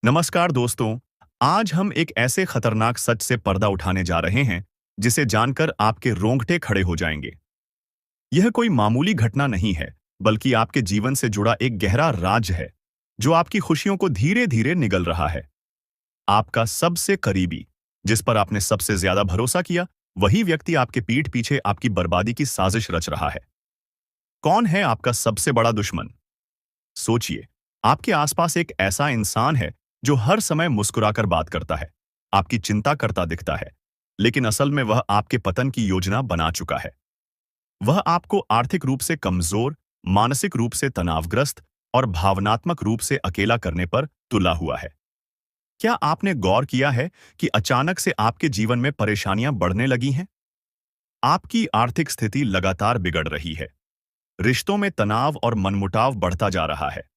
नमस्कार दोस्तों। आज हम एक ऐसे खतरनाक सच से पर्दा उठाने जा रहे हैं जिसे जानकर आपके रोंगटे खड़े हो जाएंगे। यह कोई मामूली घटना नहीं है, बल्कि आपके जीवन से जुड़ा एक गहरा राज है जो आपकी खुशियों को धीरे धीरे निगल रहा है। आपका सबसे करीबी, जिस पर आपने सबसे ज्यादा भरोसा किया, वही व्यक्ति आपके पीठ पीछे आपकी बर्बादी की साजिश रच रहा है। कौन है आपका सबसे बड़ा दुश्मन? सोचिए, आपके आसपास एक ऐसा इंसान है जो हर समय मुस्कुराकर बात करता है, आपकी चिंता करता दिखता है, लेकिन असल में वह आपके पतन की योजना बना चुका है। वह आपको आर्थिक रूप से कमजोर, मानसिक रूप से तनावग्रस्त और भावनात्मक रूप से अकेला करने पर तुला हुआ है। क्या आपने गौर किया है कि अचानक से आपके जीवन में परेशानियां बढ़ने लगी हैं? आपकी आर्थिक स्थिति लगातार बिगड़ रही है, रिश्तों में तनाव और मनमुटाव बढ़ता जा रहा है।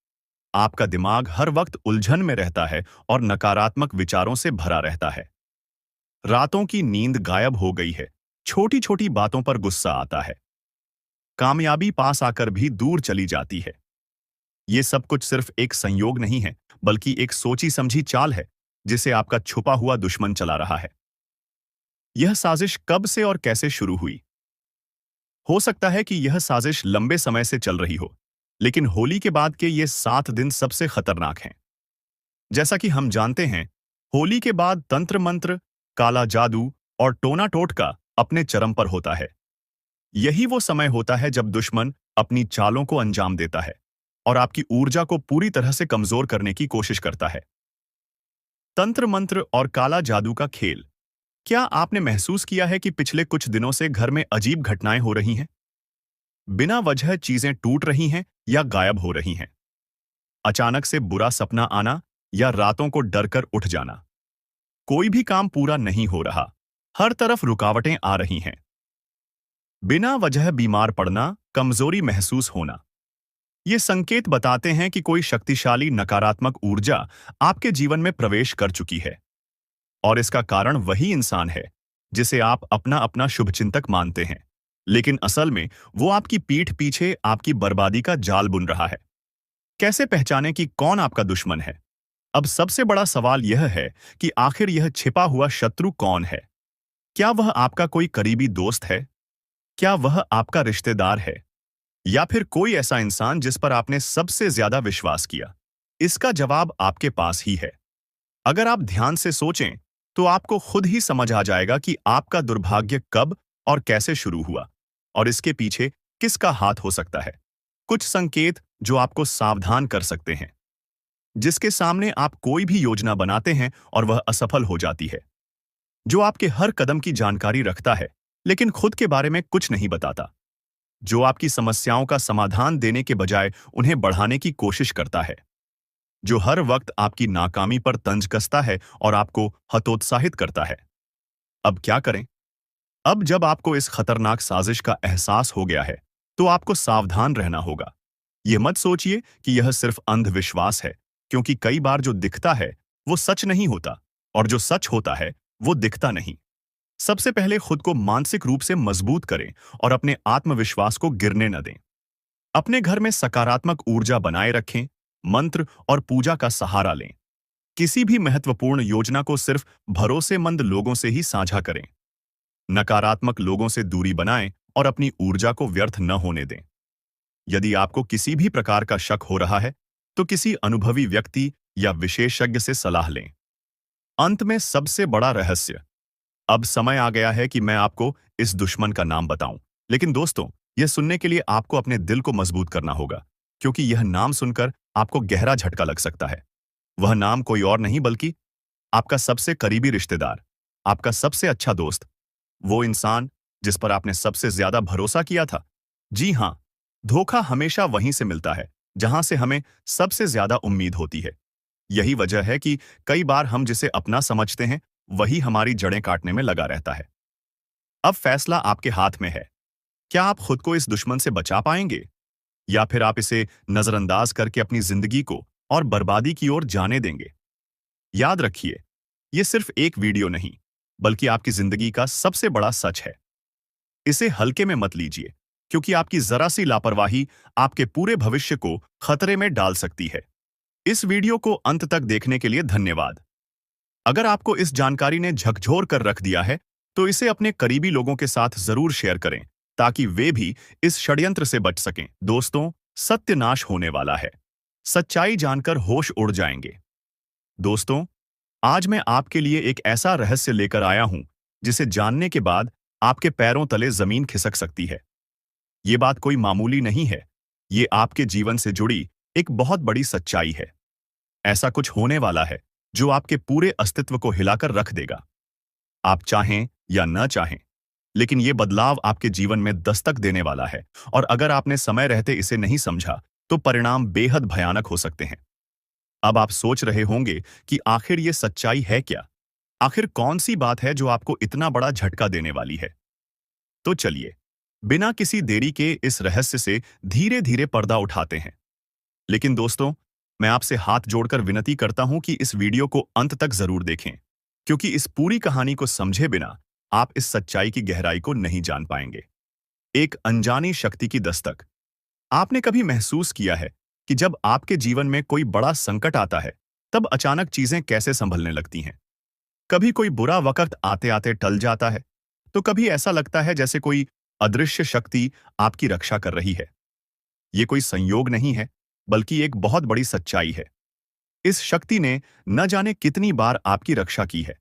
आपका दिमाग हर वक्त उलझन में रहता है और नकारात्मक विचारों से भरा रहता है। रातों की नींद गायब हो गई है, छोटी छोटी बातों पर गुस्सा आता है, कामयाबी पास आकर भी दूर चली जाती है। ये सब कुछ सिर्फ एक संयोग नहीं है, बल्कि एक सोची समझी चाल है जिसे आपका छुपा हुआ दुश्मन चला रहा है। यह साजिश कब से और कैसे शुरू हुई? हो सकता है कि यह साजिश लंबे समय से चल रही हो, लेकिन होली के बाद के ये 7 दिन सबसे खतरनाक हैं। जैसा कि हम जानते हैं, होली के बाद तंत्र मंत्र, काला जादू और टोना टोटका अपने चरम पर होता है। यही वो समय होता है जब दुश्मन अपनी चालों को अंजाम देता है और आपकी ऊर्जा को पूरी तरह से कमजोर करने की कोशिश करता है। तंत्र मंत्र और काला जादू का खेल। क्या आपने महसूस किया है कि पिछले कुछ दिनों से घर में अजीब घटनाएं हो रही हैं? बिना वजह चीजें टूट रही हैं या गायब हो रही हैं। अचानक से बुरा सपना आना या रातों को डरकर उठ जाना। कोई भी काम पूरा नहीं हो रहा, हर तरफ रुकावटें आ रही हैं। बिना वजह बीमार पड़ना, कमजोरी महसूस होना। ये संकेत बताते हैं कि कोई शक्तिशाली नकारात्मक ऊर्जा आपके जीवन में प्रवेश कर चुकी है। और इसका कारण वही इंसान है जिसे आप अपना अपना शुभचिंतक मानते हैं, लेकिन असल में वो आपकी पीठ पीछे आपकी बर्बादी का जाल बुन रहा है। कैसे पहचानें कि कौन आपका दुश्मन है? अब सबसे बड़ा सवाल यह है कि आखिर यह छिपा हुआ शत्रु कौन है? क्या वह आपका कोई करीबी दोस्त है? क्या वह आपका रिश्तेदार है? या फिर कोई ऐसा इंसान जिस पर आपने सबसे ज्यादा विश्वास किया? इसका जवाब आपके पास ही है। अगर आप ध्यान से सोचें, तो आपको खुद ही समझ आ जाएगा कि आपका दुर्भाग्य कब और कैसे शुरू हुआ, और इसके पीछे किसका हाथ हो सकता है। कुछ संकेत जो आपको सावधान कर सकते हैं, जिसके सामने आप कोई भी योजना बनाते हैं और वह असफल हो जाती है। जो आपके हर कदम की जानकारी रखता है, लेकिन खुद के बारे में कुछ नहीं बताता। जो आपकी समस्याओं का समाधान देने के बजाय उन्हें बढ़ाने की कोशिश करता है। जो हर वक्त आपकी नाकामी पर तंज कसता है और आपको हतोत्साहित करता है। अब क्या करें? अब जब आपको इस खतरनाक साजिश का एहसास हो गया है, तो आपको सावधान रहना होगा। यह मत सोचिए कि यह सिर्फ अंधविश्वास है, क्योंकि कई बार जो दिखता है वो सच नहीं होता, और जो सच होता है वो दिखता नहीं। सबसे पहले खुद को मानसिक रूप से मजबूत करें और अपने आत्मविश्वास को गिरने न दें। अपने घर में सकारात्मक ऊर्जा बनाए रखें, मंत्र और पूजा का सहारा लें। किसी भी महत्वपूर्ण योजना को सिर्फ भरोसेमंद लोगों से ही साझा करें। नकारात्मक लोगों से दूरी बनाएं और अपनी ऊर्जा को व्यर्थ न होने दें। यदि आपको किसी भी प्रकार का शक हो रहा है, तो किसी अनुभवी व्यक्ति या विशेषज्ञ से सलाह लें। अंत में सबसे बड़ा रहस्य। अब समय आ गया है कि मैं आपको इस दुश्मन का नाम बताऊं। लेकिन दोस्तों, यह सुनने के लिए आपको अपने दिल को मजबूत करना होगा, क्योंकि यह नाम सुनकर आपको गहरा झटका लग सकता है। वह नाम कोई और नहीं बल्कि आपका सबसे करीबी रिश्तेदार, आपका सबसे अच्छा दोस्त, वो इंसान जिस पर आपने सबसे ज्यादा भरोसा किया था। जी हाँ, धोखा हमेशा वहीं से मिलता है जहां से हमें सबसे ज्यादा उम्मीद होती है। यही वजह है कि कई बार हम जिसे अपना समझते हैं, वही हमारी जड़ें काटने में लगा रहता है। अब फैसला आपके हाथ में है। क्या आप खुद को इस दुश्मन से बचा पाएंगे, या फिर आप इसे नजरअंदाज करके अपनी जिंदगी को और बर्बादी की ओर जाने देंगे? याद रखिए, यह सिर्फ एक वीडियो नहीं, बल्कि आपकी जिंदगी का सबसे बड़ा सच है। इसे हल्के में मत लीजिए, क्योंकि आपकी जरा सी लापरवाही आपके पूरे भविष्य को खतरे में डाल सकती है। इस वीडियो को अंत तक देखने के लिए धन्यवाद। अगर आपको इस जानकारी ने झकझोर कर रख दिया है, तो इसे अपने करीबी लोगों के साथ जरूर शेयर करें, ताकि वे भी इस षड्यंत्र से बच सकें। दोस्तों, सत्यानाश होने वाला है। सच्चाई जानकर होश उड़ जाएंगे। दोस्तों, आज मैं आपके लिए एक ऐसा रहस्य लेकर आया हूं, जिसे जानने के बाद आपके पैरों तले जमीन खिसक सकती है। ये बात कोई मामूली नहीं है। ये आपके जीवन से जुड़ी एक बहुत बड़ी सच्चाई है। ऐसा कुछ होने वाला है जो आपके पूरे अस्तित्व को हिलाकर रख देगा। आप चाहें या न चाहें, लेकिन ये बदलाव आपके जीवन में दस्तक देने वाला है, और अगर आपने समय रहते इसे नहीं समझा, तो परिणाम बेहद भयानक हो सकते हैं। अब आप सोच रहे होंगे कि आखिर ये सच्चाई है क्या? आखिर कौन सी बात है जो आपको इतना बड़ा झटका देने वाली है? तो चलिए, बिना किसी देरी के इस रहस्य से धीरे धीरे पर्दा उठाते हैं। लेकिन दोस्तों, मैं आपसे हाथ जोड़कर विनती करता हूं कि इस वीडियो को अंत तक जरूर देखें, क्योंकि इस पूरी कहानी को समझे बिना आप इस सच्चाई की गहराई को नहीं जान पाएंगे। एक अनजानी शक्ति की दस्तक। आपने कभी महसूस किया है कि जब आपके जीवन में कोई बड़ा संकट आता है, तब अचानक चीजें कैसे संभलने लगती हैं? कभी कोई बुरा वक्त आते आते टल जाता है, तो कभी ऐसा लगता है जैसे कोई अदृश्य शक्ति आपकी रक्षा कर रही है। ये कोई संयोग नहीं है, बल्कि एक बहुत बड़ी सच्चाई है। इस शक्ति ने न जाने कितनी बार आपकी रक्षा की है।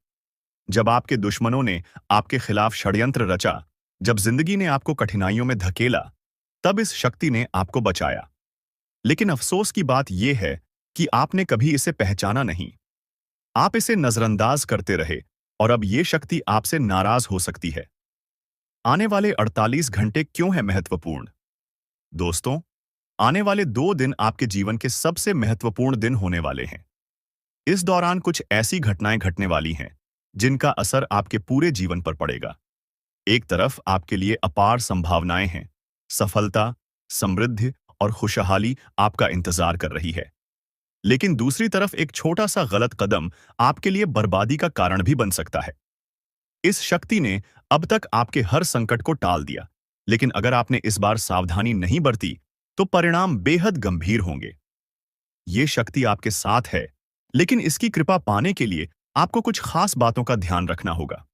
जब आपके दुश्मनों ने आपके खिलाफ षड्यंत्र रचा, जब जिंदगी ने आपको कठिनाइयों में धकेला, तब इस शक्ति ने आपको बचाया। लेकिन अफसोस की बात यह है कि आपने कभी इसे पहचाना नहीं। आप इसे नजरअंदाज करते रहे, और अब ये शक्ति आपसे नाराज हो सकती है। आने वाले 48 घंटे क्यों है महत्वपूर्ण? दोस्तों, आने वाले 2 दिन आपके जीवन के सबसे महत्वपूर्ण दिन होने वाले हैं। इस दौरान कुछ ऐसी घटनाएं घटने वाली हैं जिनका असर आपके पूरे जीवन पर पड़ेगा। एक तरफ आपके लिए अपार संभावनाएं हैं, सफलता, समृद्धि और खुशहाली आपका इंतजार कर रही है। लेकिन दूसरी तरफ एक छोटा सा गलत कदम आपके लिए बर्बादी का कारण भी बन सकता है। इस शक्ति ने अब तक आपके हर संकट को टाल दिया, लेकिन अगर आपने इस बार सावधानी नहीं बरती, तो परिणाम बेहद गंभीर होंगे। ये शक्ति आपके साथ है, लेकिन इसकी कृपा पाने के लिए आपको कुछ खास बातों का ध्यान रखना होगा।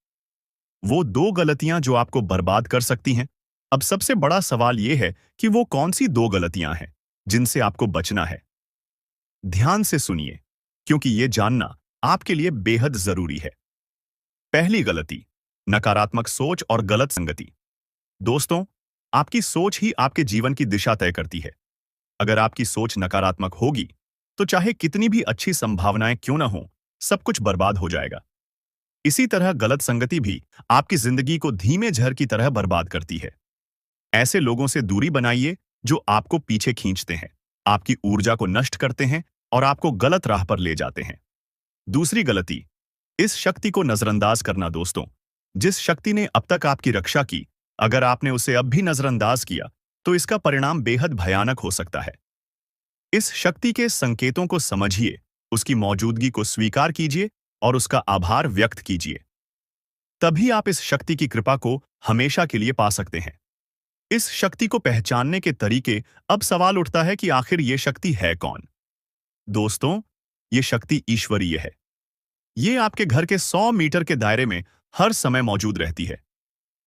वो 2 गलतियां जो आपको बर्बाद कर सकती हैं। अब सबसे बड़ा सवाल यह है कि वो कौन सी 2 गलतियां हैं जिनसे आपको बचना है। ध्यान से सुनिए, क्योंकि ये जानना आपके लिए बेहद जरूरी है। पहली गलती, नकारात्मक सोच और गलत संगति। दोस्तों, आपकी सोच ही आपके जीवन की दिशा तय करती है। अगर आपकी सोच नकारात्मक होगी, तो चाहे कितनी भी अच्छी संभावनाएं क्यों न हो, सब कुछ बर्बाद हो जाएगा। इसी तरह गलत संगति भी आपकी जिंदगी को धीमे झर की तरह बर्बाद करती है। ऐसे लोगों से दूरी बनाइए जो आपको पीछे खींचते हैं, आपकी ऊर्जा को नष्ट करते हैं और आपको गलत राह पर ले जाते हैं। दूसरी गलती, इस शक्ति को नजरअंदाज करना। दोस्तों, जिस शक्ति ने अब तक आपकी रक्षा की, अगर आपने उसे अब भी नजरअंदाज किया, तो इसका परिणाम बेहद भयानक हो सकता है। इस शक्ति के संकेतों को समझिए, उसकी मौजूदगी को स्वीकार कीजिए और उसका आभार व्यक्त कीजिए। तभी आप इस शक्ति की कृपा को हमेशा के लिए पा सकते हैं। इस शक्ति को पहचानने के तरीके। अब सवाल उठता है कि आखिर ये शक्ति है कौन? दोस्तों, ये शक्ति ईश्वरीय है। ये आपके घर के 100 मीटर के दायरे में हर समय मौजूद रहती है।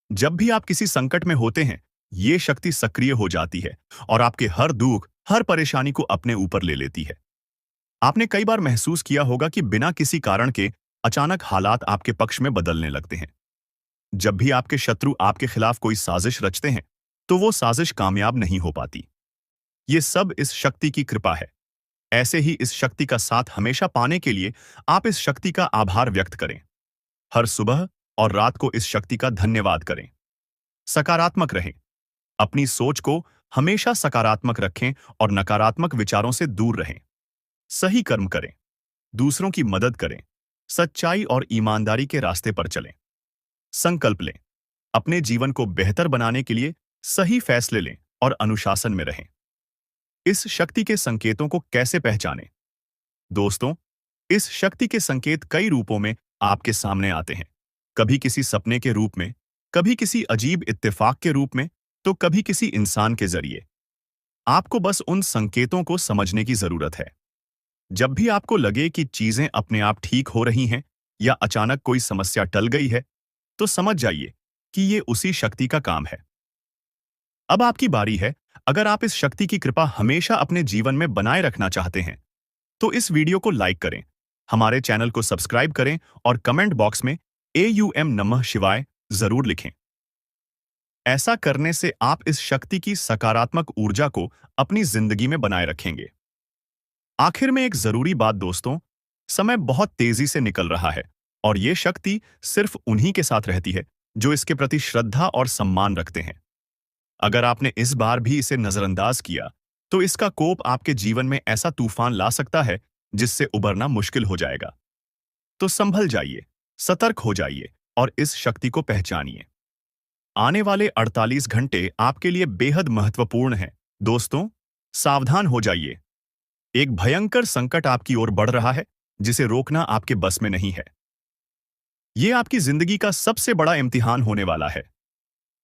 जब भी आप किसी संकट में होते हैं, ये शक्ति सक्रिय हो जाती है और आपके हर दुख, हर परेशानी को अपने ऊपर ले लेती है। आपने कई बार महसूस किया होगा कि बिना किसी कारण के अचानक हालात आपके पक्ष में बदलने लगते हैं। जब भी आपके शत्रु आपके खिलाफ कोई साजिश रचते हैं, तो वो साजिश कामयाब नहीं हो पाती। ये सब इस शक्ति की कृपा है। ऐसे ही इस शक्ति का साथ हमेशा पाने के लिए आप इस शक्ति का आभार व्यक्त करें। हर सुबह और रात को इस शक्ति का धन्यवाद करें। सकारात्मक रहें। अपनी सोच को हमेशा सकारात्मक रखें और नकारात्मक विचारों से दूर रहें। सही कर्म करें, दूसरों की मदद करें, सच्चाई और ईमानदारी के रास्ते पर चलें। संकल्प लें, अपने जीवन को बेहतर बनाने के लिए सही फैसले लें और अनुशासन में रहें। इस शक्ति के संकेतों को कैसे पहचानें? दोस्तों, इस शक्ति के संकेत कई रूपों में आपके सामने आते हैं। कभी किसी सपने के रूप में, कभी किसी अजीब इत्तेफाक के रूप में, तो कभी किसी इंसान के जरिए। आपको बस उन संकेतों को समझने की जरूरत है। जब भी आपको लगे कि चीजें अपने आप ठीक हो रही हैं या अचानक कोई समस्या टल गई है, तो समझ जाइए कि ये उसी शक्ति का काम है। अब आपकी बारी है। अगर आप इस शक्ति की कृपा हमेशा अपने जीवन में बनाए रखना चाहते हैं, तो इस वीडियो को लाइक करें, हमारे चैनल को सब्सक्राइब करें और कमेंट बॉक्स में AUM नमः शिवाय जरूर लिखें। ऐसा करने से आप इस शक्ति की सकारात्मक ऊर्जा को अपनी जिंदगी में बनाए रखेंगे। आखिर में एक जरूरी बात दोस्तों, समय बहुत तेजी से निकल रहा है और ये शक्ति सिर्फ उन्हीं के साथ रहती है जो इसके प्रति श्रद्धा और सम्मान रखते हैं। अगर आपने इस बार भी इसे नजरअंदाज किया, तो इसका कोप आपके जीवन में ऐसा तूफान ला सकता है जिससे उबरना मुश्किल हो जाएगा। तो संभल जाइए, सतर्क हो जाइए और इस शक्ति को पहचानिए। आने वाले 48 घंटे आपके लिए बेहद महत्वपूर्ण हैं। दोस्तों, सावधान हो जाइए। एक भयंकर संकट आपकी ओर बढ़ रहा है, जिसे रोकना आपके बस में नहीं है। ये आपकी जिंदगी का सबसे बड़ा इम्तिहान होने वाला है।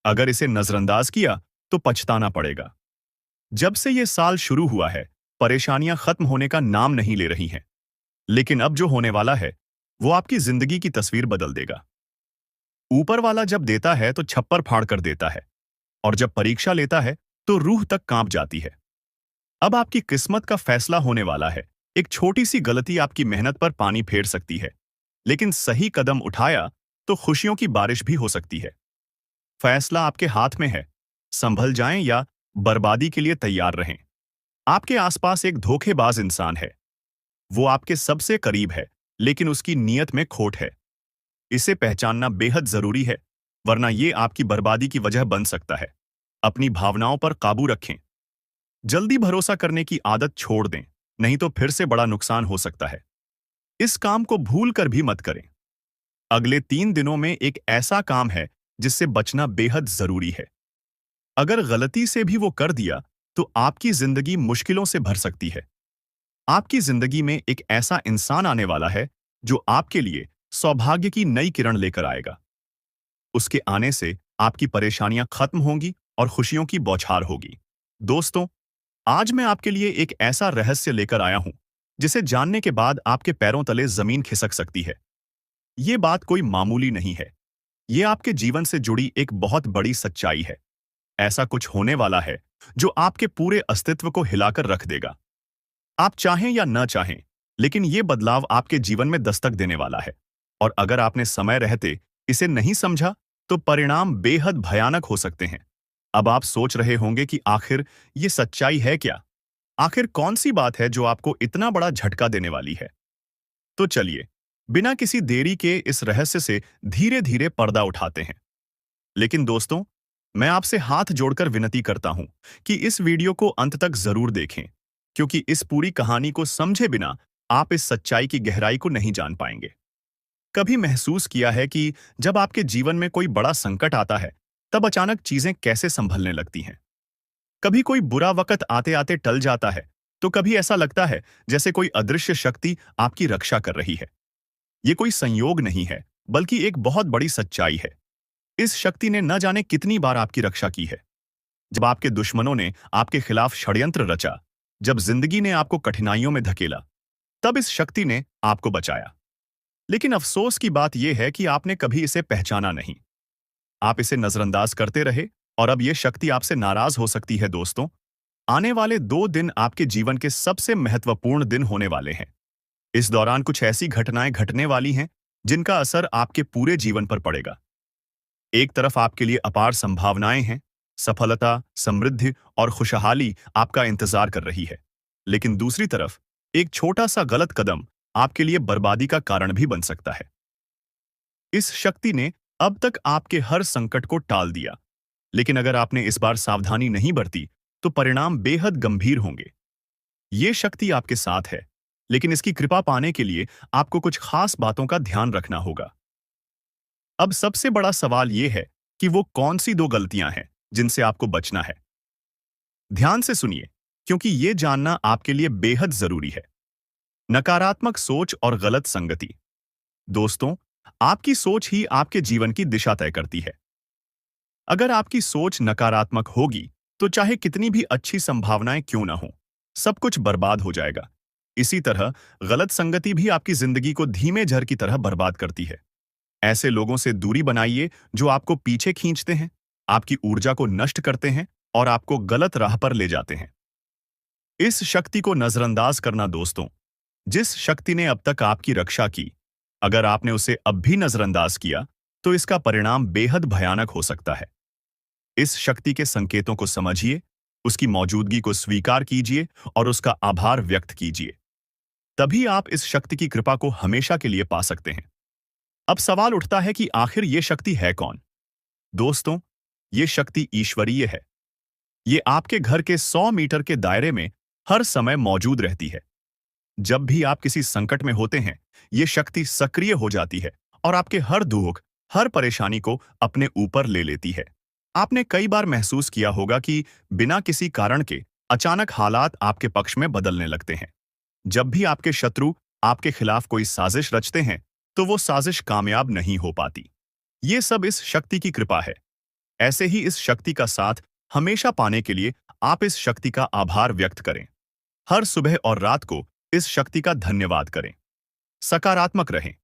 अगर इसे नजरअंदाज किया, तो पछताना पड़ेगा। जब से ये साल शुरू हुआ है, परेशानियां खत्म होने का नाम नहीं ले रही हैं। लेकिन अब जो होने वाला है, वो आपकी जिंदगी की तस्वीर बदल देगा। ऊपर वाला जब देता है तो छप्पर फाड़ कर देता है, और जब परीक्षा लेता है तो रूह तक कांप जाती है। अब आपकी किस्मत का फैसला होने वाला है। एक छोटी सी गलती आपकी मेहनत पर पानी फेर सकती है, लेकिन सही कदम उठाया तो खुशियों की बारिश भी हो सकती है। फैसला आपके हाथ में है। संभल जाएं या बर्बादी के लिए तैयार रहें। आपके आसपास एक धोखेबाज इंसान है। वो आपके सबसे करीब है, लेकिन उसकी नीयत में खोट है। इसे पहचानना बेहद जरूरी है, वरना ये आपकी बर्बादी की वजह बन सकता है। अपनी भावनाओं पर काबू रखें। जल्दी भरोसा करने की आदत छोड़ दें, नहीं तो फिर से बड़ा नुकसान हो सकता है। इस काम को भूल कर भी मत करें। अगले 3 दिनों में एक ऐसा काम है जिससे बचना बेहद जरूरी है। अगर गलती से भी वो कर दिया, तो आपकी जिंदगी मुश्किलों से भर सकती है। आपकी जिंदगी में एक ऐसा इंसान आने वाला है जो आपके लिए सौभाग्य की नई किरण लेकर आएगा। उसके आने से आपकी परेशानियां खत्म होंगी और खुशियों की बौछार होगी। दोस्तों, आज मैं आपके लिए एक ऐसा रहस्य लेकर आया हूं जिसे जानने के बाद आपके पैरों तले जमीन खिसक सकती है। ये बात कोई मामूली नहीं है। ये आपके जीवन से जुड़ी एक बहुत बड़ी सच्चाई है। ऐसा कुछ होने वाला है जो आपके पूरे अस्तित्व को हिलाकर रख देगा। आप चाहें या न चाहें, लेकिन ये बदलाव आपके जीवन में दस्तक देने वाला है। और अगर आपने समय रहते इसे नहीं समझा, तो परिणाम बेहद भयानक हो सकते हैं। अब आप सोच रहे होंगे कि आखिर ये सच्चाई है क्या? आखिर कौन सी बात है जो आपको इतना बड़ा झटका देने वाली है? तो चलिए, बिना किसी देरी के इस रहस्य से धीरे धीरे पर्दा उठाते हैं। लेकिन दोस्तों, मैं आपसे हाथ जोड़कर विनती करता हूं कि इस वीडियो को अंत तक जरूर देखें, क्योंकि इस पूरी कहानी को समझे बिना आप इस सच्चाई की गहराई को नहीं जान पाएंगे। कभी महसूस किया है कि जब आपके जीवन में कोई बड़ा संकट आता है, तब अचानक चीजें कैसे संभलने लगती हैं? कभी कोई बुरा वक्त आते आते टल जाता है, तो कभी ऐसा लगता है जैसे कोई अदृश्य शक्ति आपकी रक्षा कर रही है। ये कोई संयोग नहीं है, बल्कि एक बहुत बड़ी सच्चाई है। इस शक्ति ने न जाने कितनी बार आपकी रक्षा की है। जब आपके दुश्मनों ने आपके खिलाफ षड्यंत्र रचा, जब जिंदगी ने आपको कठिनाइयों में धकेला, तब इस शक्ति ने आपको बचाया। लेकिन अफसोस की बात यह है कि आपने कभी इसे पहचाना नहीं। आप इसे नजरअंदाज करते रहे और अब यह शक्ति आपसे नाराज हो सकती है। दोस्तों, आने वाले 2 दिन आपके जीवन के सबसे महत्वपूर्ण दिन होने वाले हैं। इस दौरान कुछ ऐसी घटनाएं घटने वाली हैं जिनका असर आपके पूरे जीवन पर पड़ेगा। एक तरफ आपके लिए अपार संभावनाएं हैं, सफलता, समृद्धि और खुशहाली आपका इंतजार कर रही है। लेकिन दूसरी तरफ एक छोटा सा गलत कदम आपके लिए बर्बादी का कारण भी बन सकता है। इस शक्ति ने अब तक आपके हर संकट को टाल दिया, लेकिन अगर आपने इस बार सावधानी नहीं बरती, तो परिणाम बेहद गंभीर होंगे। ये शक्ति आपके साथ है, लेकिन इसकी कृपा पाने के लिए आपको कुछ खास बातों का ध्यान रखना होगा। अब सबसे बड़ा सवाल यह है कि वो कौन सी 2 गलतियां हैं जिनसे आपको बचना है। ध्यान से सुनिए, क्योंकि ये जानना आपके लिए बेहद जरूरी है। नकारात्मक सोच और गलत संगति। दोस्तों, आपकी सोच ही आपके जीवन की दिशा तय करती है। अगर आपकी सोच नकारात्मक होगी, तो चाहे कितनी भी अच्छी संभावनाएं क्यों ना हो, सब कुछ बर्बाद हो जाएगा। इसी तरह गलत संगति भी आपकी जिंदगी को धीमे झर की तरह बर्बाद करती है। ऐसे लोगों से दूरी बनाइए जो आपको पीछे खींचते हैं, आपकी ऊर्जा को नष्ट करते हैं और आपको गलत राह पर ले जाते हैं। इस शक्ति को नजरअंदाज करना दोस्तों, जिस शक्ति ने अब तक आपकी रक्षा की, अगर आपने उसे अब भी नजरअंदाज किया, तो इसका परिणाम बेहद भयानक हो सकता है। इस शक्ति के संकेतों को समझिए, उसकी मौजूदगी को स्वीकार कीजिए और उसका आभार व्यक्त कीजिए। तभी आप इस शक्ति की कृपा को हमेशा के लिए पा सकते हैं। अब सवाल उठता है कि आखिर ये शक्ति है कौन? दोस्तों, ये शक्ति ईश्वरीय है। ये आपके घर के 100 मीटर के दायरे में हर समय मौजूद रहती है। जब भी आप किसी संकट में होते हैं, ये शक्ति सक्रिय हो जाती है और आपके हर दुख, हर परेशानी को अपने ऊपर ले लेती है। आपने कई बार महसूस किया होगा कि बिना किसी कारण के अचानक हालात आपके पक्ष में बदलने लगते हैं। जब भी आपके शत्रु आपके खिलाफ कोई साजिश रचते हैं, तो वो साजिश कामयाब नहीं हो पाती। ये सब इस शक्ति की कृपा है। ऐसे ही इस शक्ति का साथ हमेशा पाने के लिए आप इस शक्ति का आभार व्यक्त करें। हर सुबह और रात को इस शक्ति का धन्यवाद करें। सकारात्मक रहें।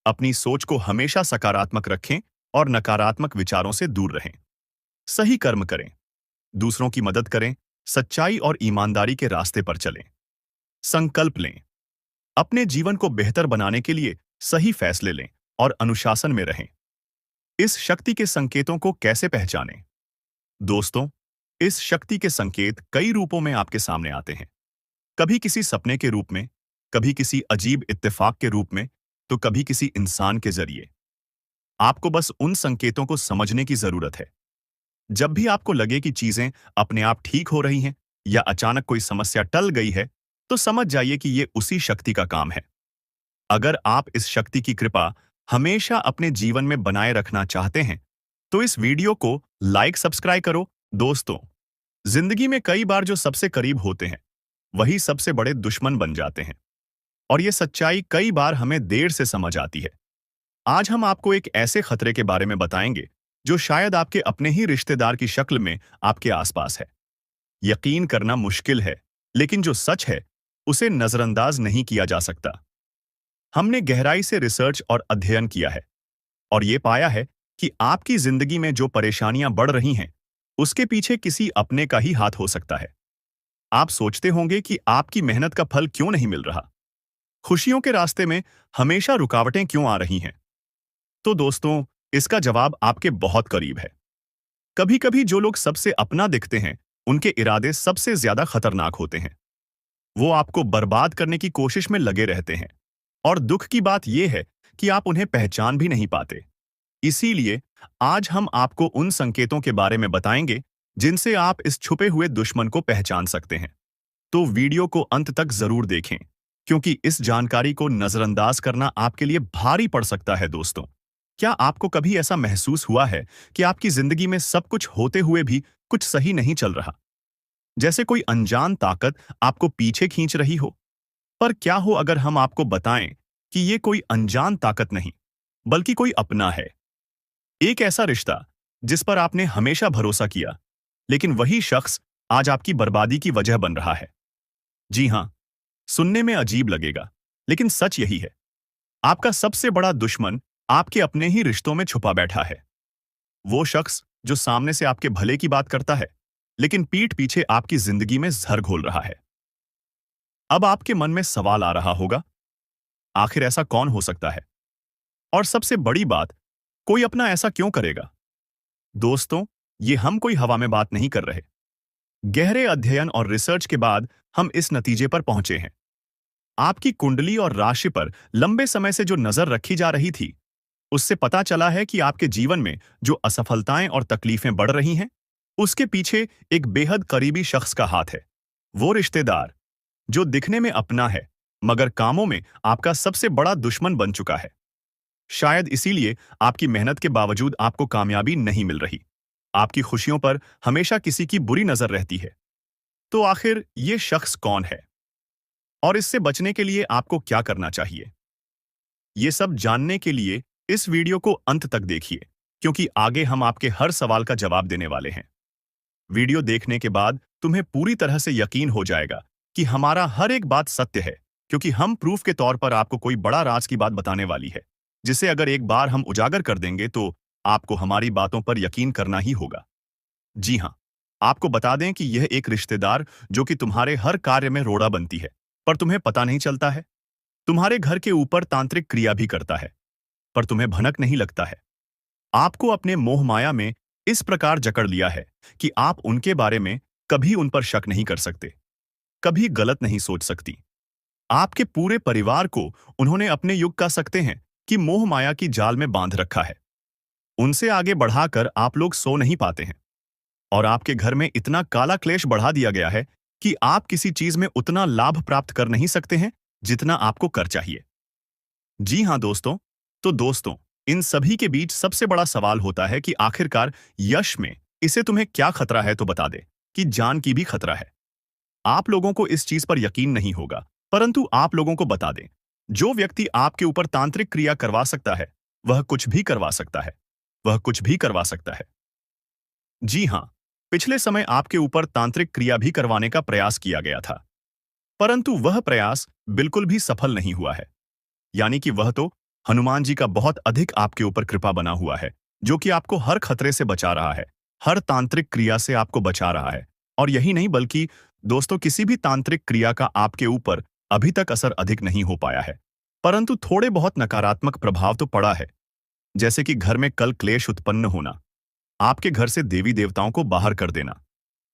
अपनी सोच को हमेशा सकारात्मक रखें और नकारात्मक विचारों से दूर रहें। सही कर्म करें, दूसरों की मदद करें, सच्चाई और ईमानदारी के रास्ते पर चलें। संकल्प लें, अपने जीवन को बेहतर बनाने के लिए सही फैसले लें और अनुशासन में रहें। इस शक्ति के संकेतों को कैसे पहचानें? दोस्तों, इस शक्ति के संकेत कई रूपों में आपके सामने आते हैं। कभी किसी सपने के रूप में, कभी किसी अजीब इत्तेफाक के रूप में, तो कभी किसी इंसान के जरिए। आपको बस उन संकेतों को समझने की जरूरत है। जब भी आपको लगे कि चीजें अपने आप ठीक हो रही हैं या अचानक कोई समस्या टल गई है, तो समझ जाइए कि ये उसी शक्ति का काम है। अगर आप इस शक्ति की कृपा हमेशा अपने जीवन में बनाए रखना चाहते हैं, तो इस वीडियो को लाइक सब्सक्राइब करो। दोस्तों, जिंदगी में कई बार जो सबसे करीब होते हैं, वही सबसे बड़े दुश्मन बन जाते हैं और ये सच्चाई कई बार हमें देर से समझ आती है। आज हम आपको एक ऐसे खतरे के बारे में बताएंगे जो शायद आपके अपने ही रिश्तेदार की शक्ल में आपके आसपास है। यकीन करना मुश्किल है, लेकिन जो सच है उसे नजरअंदाज नहीं किया जा सकता। हमने गहराई से रिसर्च और अध्ययन किया है और ये पाया है कि आपकी जिंदगी में जो परेशानियां बढ़ रही हैं, उसके पीछे किसी अपने का ही हाथ हो सकता है। आप सोचते होंगे कि आपकी मेहनत का फल क्यों नहीं मिल रहा? खुशियों के रास्ते में हमेशा रुकावटें क्यों आ रही हैं? तो दोस्तों, इसका जवाब आपके बहुत करीब है। कभी-कभी जो लोग सबसे अपना दिखते हैं, उनके इरादे सबसे ज्यादा खतरनाक होते हैं। वो आपको बर्बाद करने की कोशिश में लगे रहते हैं और दुख की बात यह है कि आप उन्हें पहचान भी नहीं पाते। इसीलिए आज हम आपको उन संकेतों के बारे में बताएंगे जिनसे आप इस छुपे हुए दुश्मन को पहचान सकते हैं। तो वीडियो को अंत तक जरूर देखें, क्योंकि इस जानकारी को नजरअंदाज करना आपके लिए भारी पड़ सकता है। दोस्तों, क्या आपको कभी ऐसा महसूस हुआ है कि आपकी जिंदगी में सब कुछ होते हुए भी कुछ सही नहीं चल रहा? जैसे कोई अनजान ताकत आपको पीछे खींच रही हो? पर क्या हो अगर हम आपको बताएं कि ये कोई अनजान ताकत नहीं, बल्कि कोई अपना है। एक ऐसा रिश्ता जिस पर आपने हमेशा भरोसा किया, लेकिन वही शख्स आज आपकी बर्बादी की वजह बन रहा है। जी हां, सुनने में अजीब लगेगा, लेकिन सच यही है। आपका सबसे बड़ा दुश्मन आपके अपने ही रिश्तों में छुपा बैठा है। वो शख्स जो सामने से आपके भले की बात करता है, लेकिन पीठ पीछे आपकी जिंदगी में जहर घोल रहा है। अब आपके मन में सवाल आ रहा होगा, आखिर ऐसा कौन हो सकता है? और सबसे बड़ी बात, कोई अपना ऐसा क्यों करेगा? दोस्तों, ये हम कोई हवा में बात नहीं कर रहे। गहरे अध्ययन और रिसर्च के बाद हम इस नतीजे पर पहुंचे हैं। आपकी कुंडली और राशि पर लंबे समय से जो नजर रखी जा रही थी, उससे पता चला है कि आपके जीवन में जो असफलताएं और तकलीफें बढ़ रही हैं, उसके पीछे एक बेहद करीबी शख्स का हाथ है। वो रिश्तेदार जो दिखने में अपना है, मगर कामों में आपका सबसे बड़ा दुश्मन बन चुका है। शायद इसीलिए आपकी मेहनत के बावजूद आपको कामयाबी नहीं मिल रही। आपकी खुशियों पर हमेशा किसी की बुरी नजर रहती है। तो आखिर ये शख्स कौन है और इससे बचने के लिए आपको क्या करना चाहिए? ये सब जानने के लिए इस वीडियो को अंत तक देखिए, क्योंकि आगे हम आपके हर सवाल का जवाब देने वाले हैं। वीडियो देखने के बाद तुम्हें पूरी तरह से यकीन हो जाएगा कि हमारा हर एक बात सत्य है क्योंकि हम प्रूफ के तौर पर आपको कोई बड़ा राज की बात बताने वाली है, जिसे अगर एक बार हम उजागर कर देंगे तो आपको हमारी बातों पर यकीन करना ही होगा। जी हाँ, आपको बता दें कि यह एक रिश्तेदार जो कि तुम्हारे हर कार्य में रोड़ा बनती है, पर तुम्हें पता नहीं चलता है। तुम्हारे घर के ऊपर तांत्रिक क्रिया भी करता है, पर तुम्हें भनक नहीं लगता है। आपको अपने मोह माया में इस प्रकार जकड़ लिया है कि आप उनके बारे में कभी उन पर शक नहीं कर सकते, कभी गलत नहीं सोच सकती। आपके पूरे परिवार को उन्होंने अपने युग का सकते हैं कि मोह माया की जाल में बांध रखा है। उनसे आगे बढ़ाकर आप लोग सो नहीं पाते हैं, और आपके घर में इतना काला क्लेश बढ़ा दिया गया है कि आप किसी चीज में उतना लाभ प्राप्त कर नहीं सकते हैं जितना आपको कर चाहिए। जी हाँ दोस्तों, तो दोस्तों, इन सभी के बीच सबसे बड़ा सवाल होता है कि आखिरकार यश में इसे तुम्हें क्या खतरा है, तो बता दे कि जान की भी खतरा है। आप लोगों को इस चीज पर यकीन नहीं होगा, परंतु आप लोगों को बता दें, जो व्यक्ति आपके ऊपर तांत्रिक क्रिया करवा सकता है, वह कुछ भी करवा सकता है। वह कुछ भी करवा सकता है। जी हाँ, पिछले समय आपके ऊपर तांत्रिक क्रिया भी करवाने का प्रयास किया गया था, परंतु वह प्रयास बिल्कुल भी सफल नहीं हुआ है। यानी कि वह तो हनुमान जी का बहुत अधिक आपके ऊपर कृपा बना हुआ है, जो कि आपको हर खतरे से बचा रहा है, हर तांत्रिक क्रिया से आपको बचा रहा है। और यही नहीं, बल्कि दोस्तों, किसी भी तांत्रिक क्रिया का आपके ऊपर अभी तक असर अधिक नहीं हो पाया है, परंतु थोड़े बहुत नकारात्मक प्रभाव तो पड़ा है। जैसे कि घर में कल क्लेश उत्पन्न होना, आपके घर से देवी देवताओं को बाहर कर देना।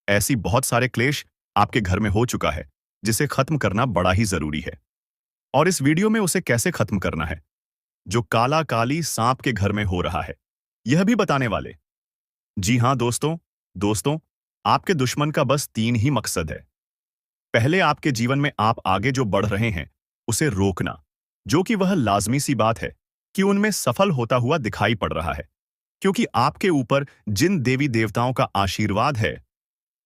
ऐसी बहुत सारे क्लेश आपके घर में हो चुका है, जिसे खत्म करना बड़ा ही जरूरी है। और इस वीडियो में उसे कैसे खत्म करना है, जो काला काली सांप के घर में हो रहा है, यह भी बताने वाले। जी हाँ दोस्तों, दोस्तों, आपके दुश्मन का बस 3 ही मकसद है। पहले, आपके जीवन में आप आगे जो बढ़ रहे हैं उसे रोकना, जो कि वह लाजमी सी बात है कि उनमें सफल होता हुआ दिखाई पड़ रहा है, क्योंकि आपके ऊपर जिन देवी देवताओं का आशीर्वाद है,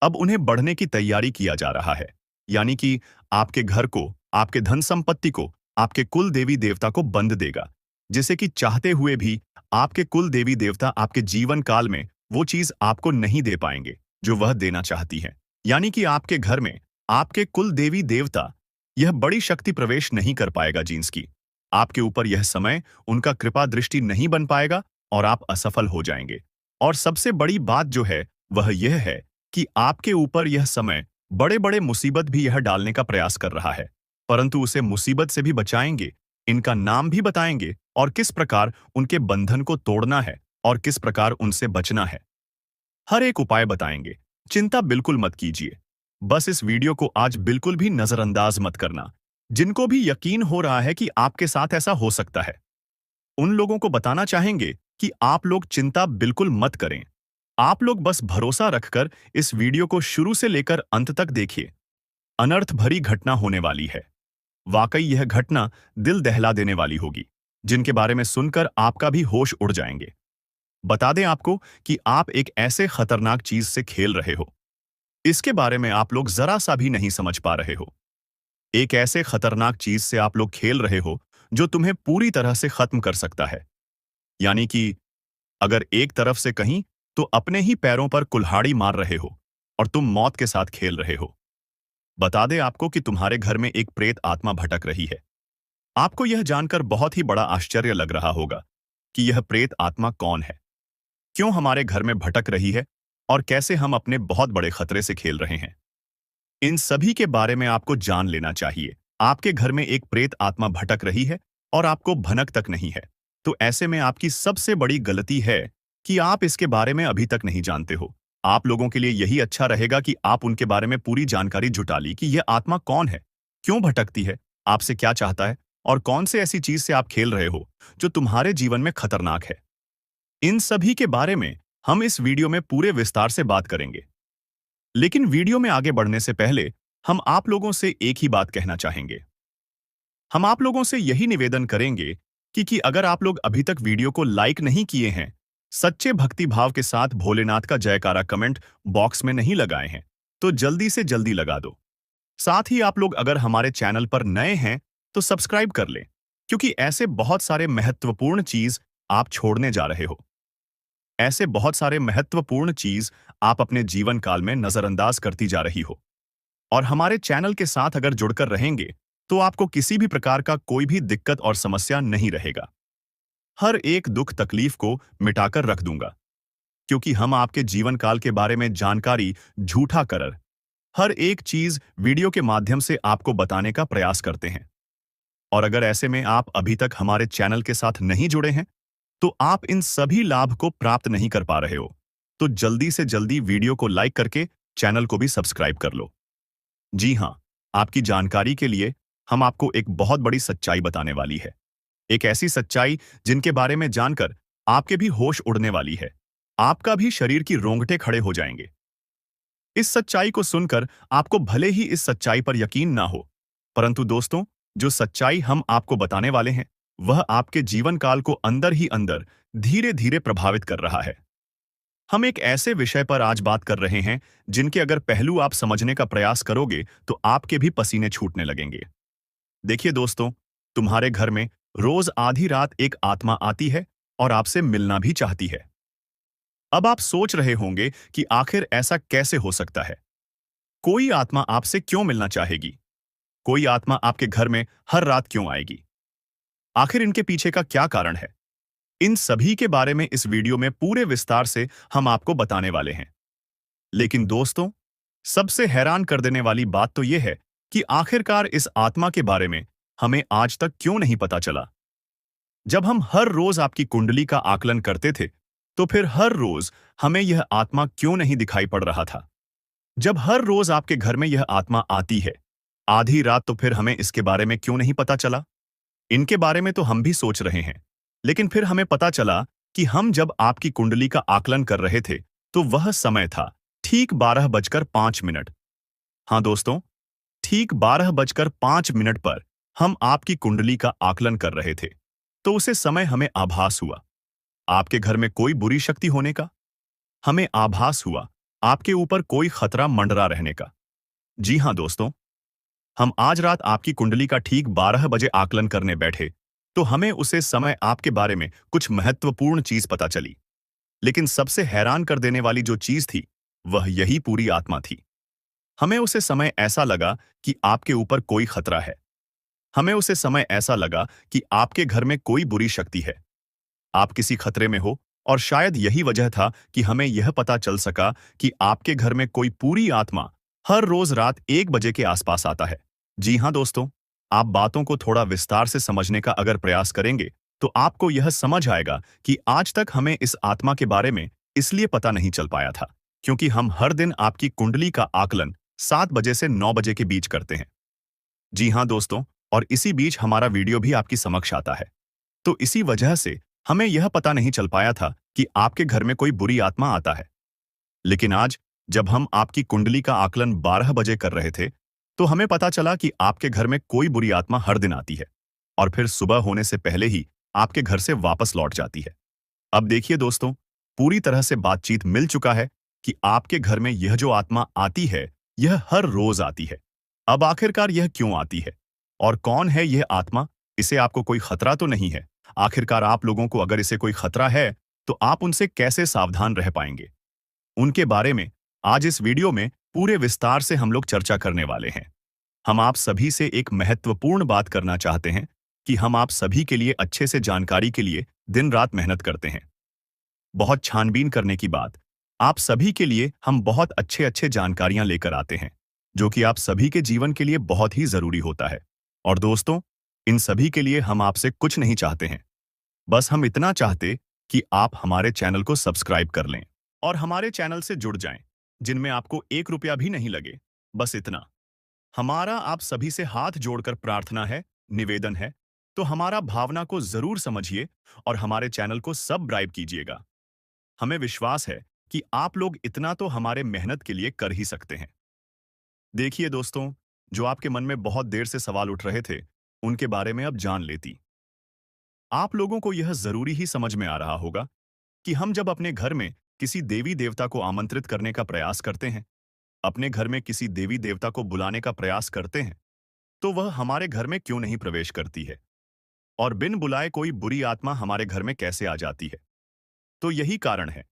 अब उन्हें बढ़ने की तैयारी किया जा रहा है। यानी कि आपके घर को, आपके धन संपत्ति को, आपके कुल देवी देवता को बंद देगा, जिसे कि चाहते हुए भी आपके कुल देवी देवता आपके जीवन काल में वो चीज आपको नहीं दे पाएंगे जो वह देना चाहती है। यानी कि आपके घर में आपके कुल देवी देवता यह बड़ी शक्ति प्रवेश नहीं कर पाएगा जींस की। आपके ऊपर यह समय उनका कृपा दृष्टि नहीं बन पाएगा और आप असफल हो जाएंगे। और सबसे बड़ी बात जो है वह यह है कि आपके ऊपर यह समय बड़े बड़े मुसीबत भी यह डालने का प्रयास कर रहा है, परंतु उसे मुसीबत से भी बचाएंगे, इनका नाम भी बताएंगे और किस प्रकार उनके बंधन को तोड़ना है और किस प्रकार उनसे बचना है। हर एक उपाय बताएंगे। चिंता बिल्कुल मत कीजिए। बस इस वीडियो को आज बिल्कुल भी नजरअंदाज मत करना। जिनको भी यकीन हो रहा है कि आपके साथ ऐसा हो सकता है, उन लोगों को बताना चाहेंगे कि आप लोग चिंता बिल्कुल मत करें। आप लोग बस भरोसा रखकर इस वीडियो को शुरू से लेकर अंत तक देखिए। अनर्थ भरी घटना होने वाली है। वाकई यह घटना दिल दहला देने वाली होगी, जिनके बारे में सुनकर आपका भी होश उड़ जाएंगे। बता दें आपको कि आप एक ऐसे खतरनाक चीज से खेल रहे हो, इसके बारे में आप लोग जरा सा भी नहीं समझ पा रहे हो। एक ऐसे खतरनाक चीज से आप लोग खेल रहे हो जो तुम्हें पूरी तरह से खत्म कर सकता है। यानी कि अगर एक तरफ से कहीं तो अपने ही पैरों पर कुल्हाड़ी मार रहे हो और तुम मौत के साथ खेल रहे हो। बता दें आपको कि तुम्हारे घर में एक प्रेत आत्मा भटक रही है। आपको यह जानकर बहुत ही बड़ा आश्चर्य लग रहा होगा कि यह प्रेत आत्मा कौन है, क्यों हमारे घर में भटक रही है और कैसे हम अपने बहुत बड़े खतरे से खेल रहे हैं। इन सभी के बारे में आपको जान लेना चाहिए। आपके घर में एक प्रेत आत्मा भटक रही है और आपको भनक तक नहीं है, तो ऐसे में आपकी सबसे बड़ी गलती है कि आप इसके बारे में अभी तक नहीं जानते हो। आप लोगों के लिए यही अच्छा रहेगा कि आप उनके बारे में पूरी जानकारी जुटा ली कि यह आत्मा कौन है, क्यों भटकती है, आपसे क्या चाहता है और कौन से ऐसी चीज से आप खेल रहे हो जो तुम्हारे जीवन में खतरनाक है। इन सभी के बारे में हम इस वीडियो में पूरे विस्तार से बात करेंगे। लेकिन वीडियो में आगे बढ़ने से पहले हम आप लोगों से एक ही बात कहना चाहेंगे। हम आप लोगों से यही निवेदन करेंगे कि अगर आप लोग अभी तक वीडियो को लाइक नहीं किए हैं, सच्चे भक्ति भाव के साथ भोलेनाथ का जयकारा कमेंट बॉक्स में नहीं लगाए हैं, तो जल्दी से जल्दी लगा दो। साथ ही आप लोग अगर हमारे चैनल पर नए हैं तो सब्सक्राइब कर लें, क्योंकि ऐसे बहुत सारे महत्वपूर्ण चीज आप छोड़ने जा रहे हो। ऐसे बहुत सारे महत्वपूर्ण चीज आप अपने जीवन काल में नजरअंदाज करती जा रही हो। और हमारे चैनल के साथ अगर जुड़कर रहेंगे तो आपको किसी भी प्रकार का कोई भी दिक्कत और समस्या नहीं रहेगा। हर एक दुख तकलीफ को मिटाकर रख दूंगा, क्योंकि हम आपके जीवन काल के बारे में जानकारी झूठा कर हर एक चीज वीडियो के माध्यम से आपको बताने का प्रयास करते हैं। और अगर ऐसे में आप अभी तक हमारे चैनल के साथ नहीं जुड़े हैं, तो आप इन सभी लाभ को प्राप्त नहीं कर पा रहे हो, तो जल्दी से जल्दी वीडियो को लाइक करके चैनल को भी सब्सक्राइब कर लो। जी हाँ, आपकी जानकारी के लिए हम आपको एक बहुत बड़ी सच्चाई बताने वाली है। एक ऐसी सच्चाई जिनके बारे में जानकर आपके भी होश उड़ने वाली है। आपका भी शरीर की रोंगटे खड़े हो जाएंगे। इस सच्चाई को सुनकर आपको भले ही इस सच्चाई पर यकीन ना हो, परंतु दोस्तों, जो सच्चाई हम आपको बताने वाले हैं, वह आपके जीवन काल को अंदर ही अंदर धीरे धीरे प्रभावित कर रहा है। हम एक ऐसे विषय पर आज बात कर रहे हैं जिनके अगर पहलू आप समझने का प्रयास करोगे तो आपके भी पसीने छूटने लगेंगे। देखिए दोस्तों, तुम्हारे घर में रोज आधी रात एक आत्मा आती है और आपसे मिलना भी चाहती है। अब आप सोच रहे होंगे कि आखिर ऐसा कैसे हो सकता है? कोई आत्मा आपसे क्यों मिलना चाहेगी? कोई आत्मा आपके घर में हर रात क्यों आएगी? आखिर इनके पीछे का क्या कारण है? इन सभी के बारे में इस वीडियो में पूरे विस्तार से हम आपको बताने वाले हैं। लेकिन दोस्तों, सबसे हैरान कर देने वाली बात तो यह है कि आखिरकार इस आत्मा के बारे में हमें आज तक क्यों नहीं पता चला। जब हम हर रोज आपकी कुंडली का आकलन करते थे, तो फिर हर रोज हमें यह आत्मा क्यों नहीं दिखाई पड़ रहा था? जब हर रोज आपके घर में यह आत्मा आती है आधी रात, तो फिर हमें इसके बारे में क्यों नहीं पता चला? इनके बारे में तो हम भी सोच रहे हैं, लेकिन फिर हमें पता चला कि हम जब आपकी कुंडली का आकलन कर रहे थे, तो वह समय था ठीक 12:05। हाँ दोस्तों, ठीक 12:05 पर हम आपकी कुंडली का आकलन कर रहे थे, तो उसे समय हमें आभास हुआ आपके घर में कोई बुरी शक्ति होने का। हमें आभास हुआ आपके ऊपर कोई खतरा मंडरा रहने का। जी हाँ दोस्तों, हम आज रात आपकी कुंडली का ठीक 12 बजे आकलन करने बैठे, तो हमें उसे समय आपके बारे में कुछ महत्वपूर्ण चीज पता चली। लेकिन सबसे हैरान कर देने वाली जो चीज थी, वह यही पूरी आत्मा थी। हमें उसे समय ऐसा लगा कि आपके ऊपर कोई खतरा है। हमें उसे समय ऐसा लगा कि आपके घर में कोई बुरी शक्ति है। आप किसी खतरे में हो, और शायद यही वजह था कि हमें यह पता चल सका कि आपके घर में कोई पूरी आत्मा हर रोज रात 1 बजे के आसपास आता है। जी हाँ दोस्तों, आप बातों को थोड़ा विस्तार से समझने का अगर प्रयास करेंगे, तो आपको यह समझ आएगा कि आज तक हमें इस आत्मा के बारे में इसलिए पता नहीं चल पाया था, क्योंकि हम हर दिन आपकी कुंडली का आकलन 7 बजे से 9 बजे के बीच करते हैं। जी हाँ दोस्तों, और इसी बीच हमारा वीडियो भी आपकी समक्ष आता है। तो इसी वजह से हमें यह पता नहीं चल पाया था कि आपके घर में कोई बुरी आत्मा आता है। लेकिन आज जब हम आपकी कुंडली का आकलन 12 बजे कर रहे थे, तो हमें पता चला कि आपके घर में कोई बुरी आत्मा हर दिन आती है और फिर सुबह होने से पहले ही आपके घर से वापस लौट जाती है। अब देखिए दोस्तों, पूरी तरह से बातचीत मिल चुका है कि आपके घर में यह जो आत्मा आती है, यह हर रोज आती है। अब आखिरकार यह क्यों आती है और कौन है यह आत्मा? इसे आपको कोई खतरा तो नहीं है? आखिरकार आप लोगों को अगर इसे कोई खतरा है, तो आप उनसे कैसे सावधान रह पाएंगे? उनके बारे में आज इस वीडियो में पूरे विस्तार से हम लोग चर्चा करने वाले हैं। हम आप सभी से एक महत्वपूर्ण बात करना चाहते हैं कि हम आप सभी के लिए अच्छे से जानकारी के लिए दिन रात मेहनत करते हैं। बहुत छानबीन करने की बात, आप सभी के लिए हम बहुत अच्छे अच्छे जानकारियां लेकर आते हैं, जो कि आप सभी के जीवन के लिए बहुत ही जरूरी होता है। और दोस्तों, इन सभी के लिए हम आपसे कुछ नहीं चाहते हैं, बस हम इतना चाहते कि आप हमारे चैनल को सब्सक्राइब कर लें और हमारे चैनल से जुड़ जाएं, जिनमें आपको 1 रुपया भी नहीं लगे। बस इतना। हमारा आप सभी से हाथ जोड़कर प्रार्थना है, निवेदन है, तो हमारा भावना को जरूर समझिए और हमारे चैनल को सब्सक्राइब कीजिएगा। हमें विश्वास है कि आप लोग इतना तो हमारे मेहनत के लिए कर ही सकते हैं। देखिए दोस्तों, जो आपके मन में बहुत देर से सवाल उठ रहे थे, उनके बारे में अब जान लेती। आप लोगों को यह जरूरी ही समझ में आ रहा होगा कि हम जब अपने घर में किसी देवी देवता को आमंत्रित करने का प्रयास करते हैं, अपने घर में किसी देवी देवता को बुलाने का प्रयास करते हैं, तो वह हमारे घर में क्यों नहीं प्रवेश करती है और बिन बुलाए कोई बुरी आत्मा हमारे घर में कैसे आ जाती है? तो यही कारण है,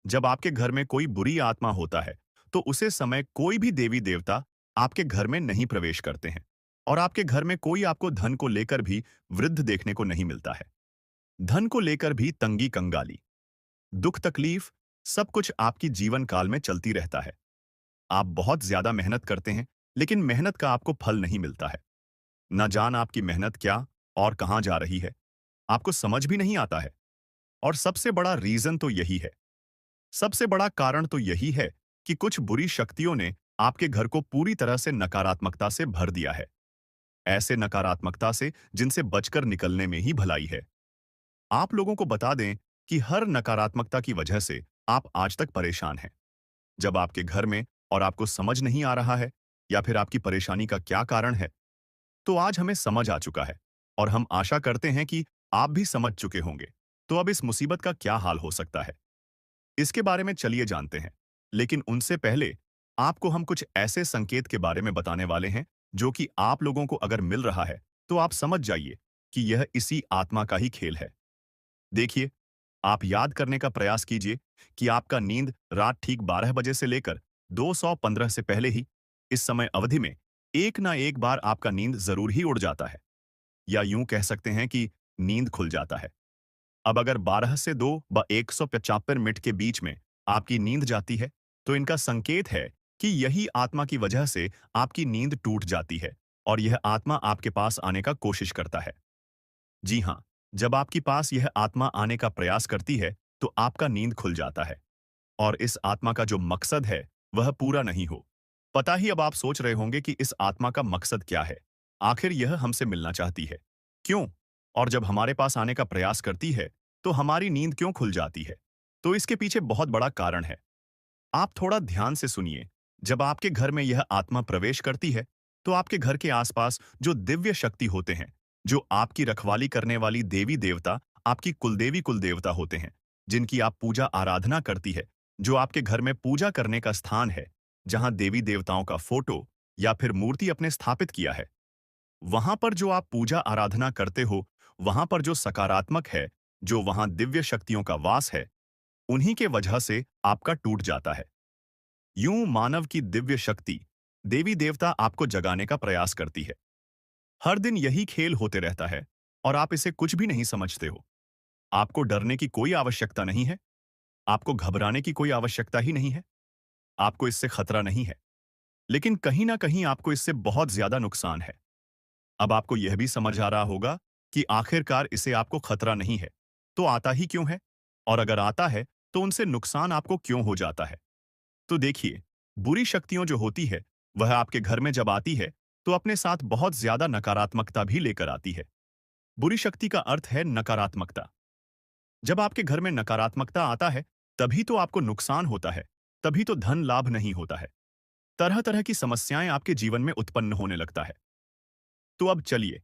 जब आपके घर में कोई बुरी आत्मा होता है, तो उसे समय कोई भी देवी देवता आपके घर में नहीं प्रवेश करते हैं। और आपके घर में कोई आपको धन को लेकर भी वृद्ध देखने को नहीं मिलता है। धन को लेकर भी तंगी कंगाली, दुख तकलीफ, सब कुछ आपकी जीवन काल में चलती रहता है। आप बहुत ज्यादा मेहनत करते हैं, लेकिन मेहनत का आपको फल नहीं मिलता है। न जान आपकी मेहनत क्या और कहां जा रही है, आपको समझ भी नहीं आता है। और सबसे बड़ा रीजन तो यही है, सबसे बड़ा कारण तो यही है कि कुछ बुरी शक्तियों ने आपके घर को पूरी तरह से नकारात्मकता से भर दिया है। ऐसे नकारात्मकता से जिनसे बचकर निकलने में ही भलाई है। आप लोगों को बता दें कि हर नकारात्मकता की वजह से आप आज तक परेशान हैं। जब आपके घर में और आपको समझ नहीं आ रहा है या फिर आपकी परेशानी का क्या कारण है, तो आज हमें समझ आ चुका है और हम आशा करते हैं कि आप भी समझ चुके होंगे। तो अब इस मुसीबत का क्या हाल हो सकता है, इसके बारे में चलिए जानते हैं। लेकिन उनसे पहले आपको हम कुछ ऐसे संकेत के बारे में बताने वाले हैं जो कि आप लोगों को अगर मिल रहा है तो आप समझ जाइए कि यह इसी आत्मा का ही खेल है। देखिए, आप याद करने का प्रयास कीजिए कि आपका नींद रात ठीक 12 बजे से लेकर 215 से पहले ही इस समय अवधि में एक ना एक बार आपका नींद जरूर ही उड़ जाता है, या यूं कह सकते हैं कि नींद खुल जाता है। अब अगर 12 से 2 ब 175 मिनट के बीच में आपकी नींद जाती है, तो इनका संकेत है कि यही आत्मा की वजह से आपकी नींद टूट जाती है और यह आत्मा आपके पास आने का कोशिश करता है। जी हाँ, जब आपके पास यह आत्मा आने का प्रयास करती है, तो आपका नींद खुल जाता है और इस आत्मा का जो मकसद है, वह पूरा नहीं हो। पता ही अब आप सोच रहे होंगे कि इस आत्मा का मकसद क्या है? आखिर यह हमसे मिलना चाहती है। क्यों? और जब हमारे पास आने का प्रयास करती है, तो हमारी नींद क्यों खुल जाती है? तो इसके पीछे बहुत बड़ा कारण है। आप थोड़ा ध्यान से सुनिए। जब आपके घर में यह आत्मा प्रवेश करती है, तो आपके घर के आसपास जो दिव्य शक्ति होते हैं, जो आपकी रखवाली करने वाली देवी देवता, आपकी कुलदेवी कुलदेवता होते हैं, जिनकी आप पूजा आराधना करती है, जो आपके घर में पूजा करने का स्थान है, जहां देवी देवताओं का फोटो या फिर मूर्ति अपने स्थापित किया है, वहां पर जो आप पूजा आराधना करते हो, वहां पर जो सकारात्मक है, जो वहां दिव्य शक्तियों का वास है, उन्हीं के वजह से आपका टूट जाता है। यूं मानव की दिव्य शक्ति, देवी देवता आपको जगाने का प्रयास करती है। हर दिन यही खेल होते रहता है और आप इसे कुछ भी नहीं समझते हो। आपको डरने की कोई आवश्यकता नहीं है, आपको घबराने की कोई आवश्यकता ही नहीं है, आपको इससे खतरा नहीं है। लेकिन कहीं ना कहीं आपको इससे बहुत ज्यादा नुकसान है। अब आपको यह भी समझ आ रहा होगा कि आखिरकार इसे आपको खतरा नहीं है, तो आता ही क्यों है? और अगर आता है, तो उनसे नुकसान आपको क्यों हो जाता है? तो देखिए, बुरी शक्तियों जो होती है, वह आपके घर में जब आती है, तो अपने साथ बहुत ज्यादा नकारात्मकता भी लेकर आती है। बुरी शक्ति का अर्थ है नकारात्मकता। जब आपके घर में नकारात्मकता आता है, तभी तो आपको नुकसान होता है, तभी तो धन लाभ नहीं होता है। तरह तरह की समस्याएं आपके जीवन में उत्पन्न होने लगता है। तो अब चलिए,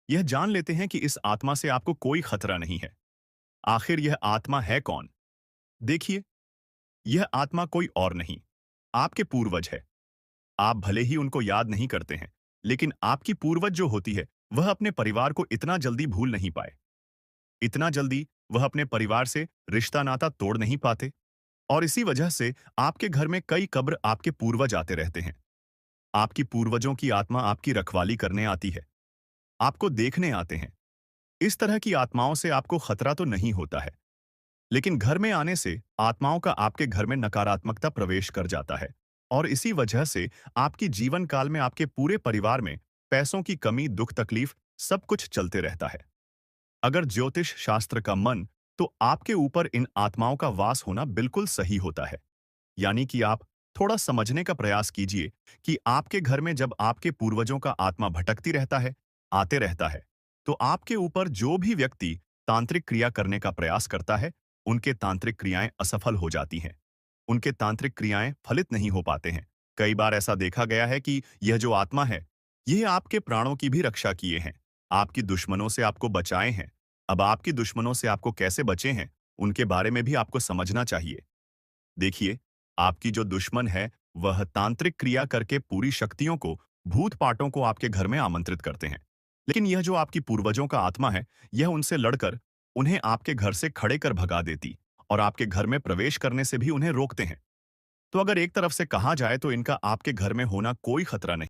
यह जान लेते हैं कि इस आत्मा से आपको कोई खतरा नहीं है। आखिर यह आत्मा है कौन? देखिए, यह आत्मा कोई और नहीं, आपके पूर्वज है। आप भले ही उनको याद नहीं करते हैं, लेकिन आपकी पूर्वज जो होती है, वह अपने परिवार को इतना जल्दी भूल नहीं पाए। इतना जल्दी वह अपने परिवार से रिश्ता नाता तोड़ नहीं पाते, और इसी वजह से आपके घर में कई कब्र आपके पूर्वज आते रहते हैं। आपकी पूर्वजों की आत्मा आपकी रखवाली करने आती है, आपको देखने आते हैं। इस तरह की आत्माओं से आपको खतरा तो नहीं होता है, लेकिन घर में आने से आत्माओं का आपके घर में नकारात्मकता प्रवेश कर जाता है, और इसी वजह से आपकी जीवन काल में आपके पूरे परिवार में पैसों की कमी, दुख तकलीफ, सब कुछ चलते रहता है। अगर ज्योतिष शास्त्र का मन, तो आपके ऊपर इन आत्माओं का वास होना बिल्कुल सही होता है। यानी कि आप थोड़ा समझने का प्रयास कीजिए कि आपके घर में जब आपके पूर्वजों का आत्मा भटकती रहता है, आते रहता है, तो आपके ऊपर जो भी व्यक्ति तांत्रिक क्रिया करने का प्रयास करता है, उनके तांत्रिक क्रियाएं असफल हो जाती हैं। उनके तांत्रिक क्रियाएं फलित नहीं हो पाते हैं। कई बार ऐसा देखा गया है कि यह जो आत्मा है, यह आपके प्राणों की भी रक्षा किए हैं, आपकी दुश्मनों से आपको बचाए हैं। अब आपकी दुश्मनों से आपको कैसे बचे हैं, उनके बारे में भी आपको समझना चाहिए। देखिए, आपकी जो दुश्मन है, वह तांत्रिक क्रिया करके पूरी शक्तियों को, भूत पाटों को आपके घर में आमंत्रित करते हैं। लेकिन यह जो आपकी पूर्वजों का आत्मा है, यह उनसे लड़कर उन्हें आपके घर से खड़े कर भगा देती और आपके घर में प्रवेश करने से भी उन्हें रोकते हैं। तो अगर एक तरफ से कहा जाए तो इनका आपके घर में होना कोई खतरा नहीं।